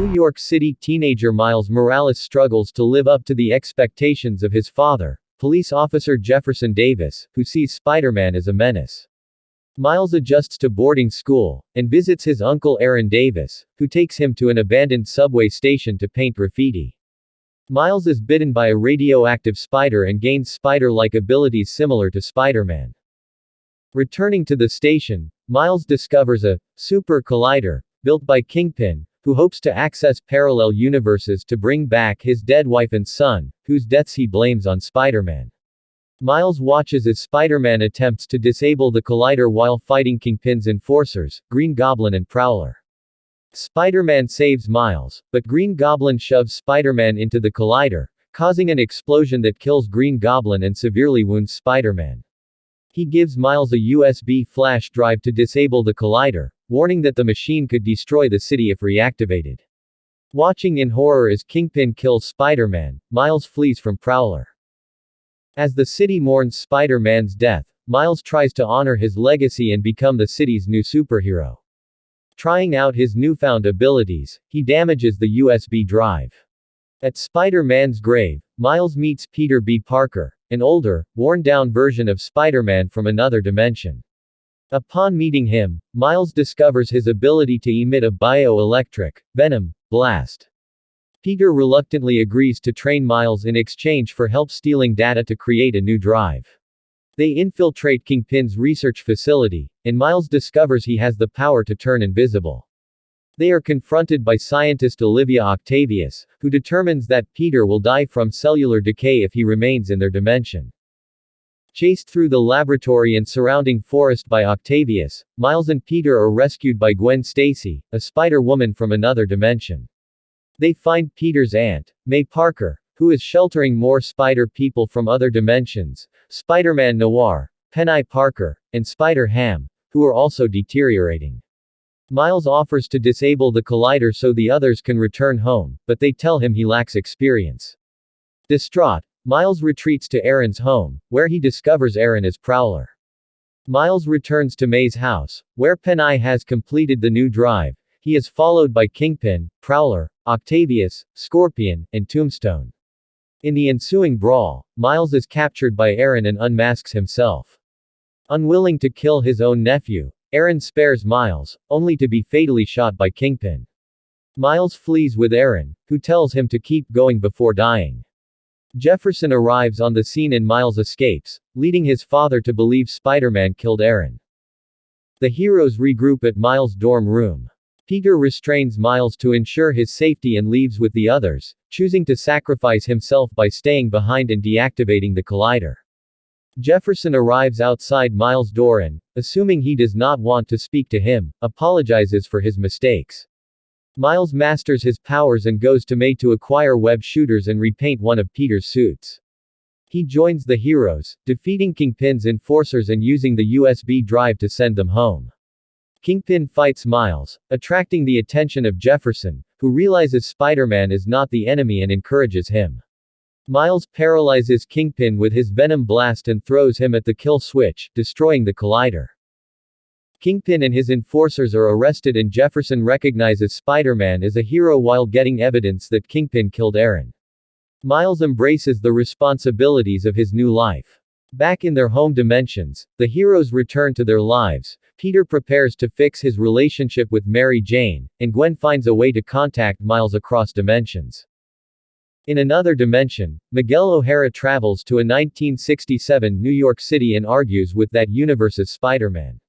New York City teenager Miles Morales struggles to live up to the expectations of his father, police officer Jefferson Davis, who sees Spider-Man as a menace. Miles adjusts to boarding school, and visits his uncle Aaron Davis, who takes him to an abandoned subway station to paint graffiti. Miles is bitten by a radioactive spider and gains spider-like abilities similar to Spider-Man. Returning to the station, Miles discovers a super collider built by Kingpin, who hopes to access parallel universes to bring back his dead wife and son, whose deaths he blames on Spider-Man. Miles watches as Spider-Man attempts to disable the collider while fighting Kingpin's enforcers, Green Goblin and Prowler. Spider-Man saves Miles, but Green Goblin shoves Spider-Man into the collider, causing an explosion that kills Green Goblin and severely wounds Spider-Man. He gives Miles a USB flash drive to disable the collider, warning that the machine could destroy the city if reactivated. Watching in horror as Kingpin kills Spider-Man, Miles flees from Prowler. As the city mourns Spider-Man's death, Miles tries to honor his legacy and become the city's new superhero. Trying out his newfound abilities, he damages the USB drive. At Spider-Man's grave, Miles meets Peter B. Parker, an older, worn-down version of Spider-Man from another dimension. Upon meeting him, Miles discovers his ability to emit a bioelectric venom blast. Peter reluctantly agrees to train Miles in exchange for help stealing data to create a new drive. They infiltrate Kingpin's research facility, and Miles discovers he has the power to turn invisible. They are confronted by scientist Olivia Octavius, who determines that Peter will die from cellular decay if he remains in their dimension. Chased through the laboratory and surrounding forest by Octavius, Miles and Peter are rescued by Gwen Stacy, a Spider-Woman from another dimension. They find Peter's aunt, May Parker, who is sheltering more spider people from other dimensions, Spider-Man Noir, Penny Parker, and Spider-Ham, who are also deteriorating. Miles offers to disable the collider so the others can return home, but they tell him he lacks experience. Distraught, Miles retreats to Aaron's home, where he discovers Aaron is Prowler. Miles returns to May's house, where Penny has completed the new drive. He is followed by Kingpin, Prowler, Octavius, Scorpion, and Tombstone. In the ensuing brawl, Miles is captured by Aaron and unmasks himself. Unwilling to kill his own nephew, Aaron spares Miles, only to be fatally shot by Kingpin. Miles flees with Aaron, who tells him to keep going before dying. Jefferson arrives on the scene and Miles escapes, leading his father to believe Spider-Man killed Aaron. The heroes regroup at Miles' dorm room. Peter restrains Miles to ensure his safety and leaves with the others, choosing to sacrifice himself by staying behind and deactivating the collider. Jefferson arrives outside Miles' door and, assuming he does not want to speak to him, apologizes for his mistakes. Miles masters his powers and goes to May to acquire web shooters and repaint one of Peter's suits. He joins the heroes, defeating Kingpin's enforcers and using the USB drive to send them home. Kingpin fights Miles, attracting the attention of Jefferson, who realizes Spider-Man is not the enemy and encourages him. Miles paralyzes Kingpin with his venom blast and throws him at the kill switch, destroying the collider. Kingpin and his enforcers are arrested and Jefferson recognizes Spider-Man as a hero while getting evidence that Kingpin killed Aaron. Miles embraces the responsibilities of his new life. Back in their home dimensions, the heroes return to their lives. Peter prepares to fix his relationship with Mary Jane, and Gwen finds a way to contact Miles across dimensions. In another dimension, Miguel O'Hara travels to a 1967 New York City and argues with that universe's Spider-Man.